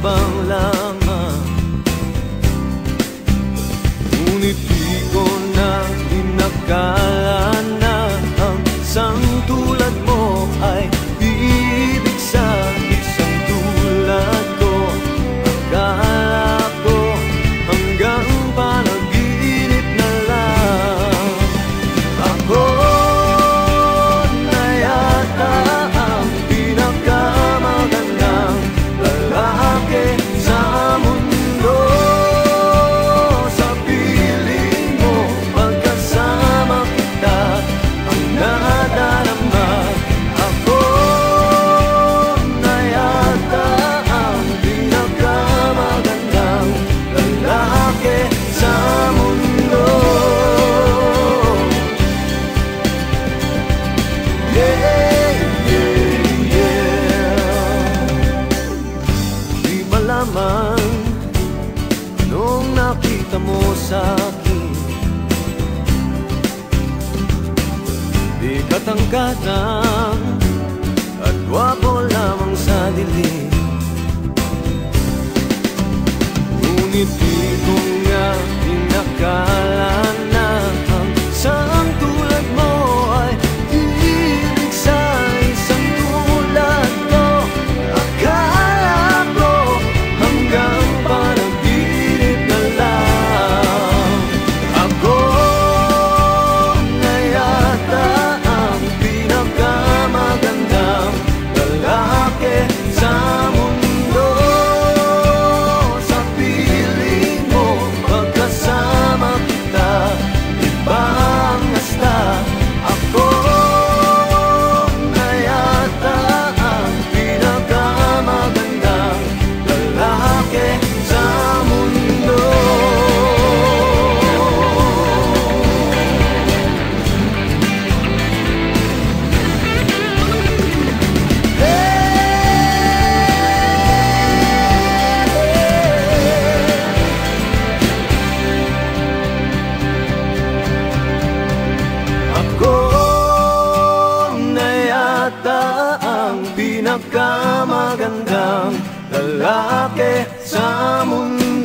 yabang lamang. Ngunit di ko na inakala na ang isang tulad mo ay ibig sa isang tulad ko. Akala ko hanggang panaginip na lang. Ako na yata ang pinakamagandang lalaki sa mundo. Sa piling mo pagkasama kita ang nadarama. Ako na yata ang pinakamagandang lalaki sa mundo. Yeah, yeah, yeah. Di malaman anong nakita mo sa'kin. Di katangkatang at gwapo lamang sa dilim. Ngunit di ko nga inakala na ang isang tulad mo ay ibig sa isang tulad ko. Akala ko hanggang panaginip na lang. Ako na yata ang pinakamagandang lalaki sa mundo. Sa piling mo pagkasama kita, iba ang hasta. Ako na yata ang pinakamagandang lalaki sa mundo. Ako na yata ang pinakamagandang lalaki sa mundo.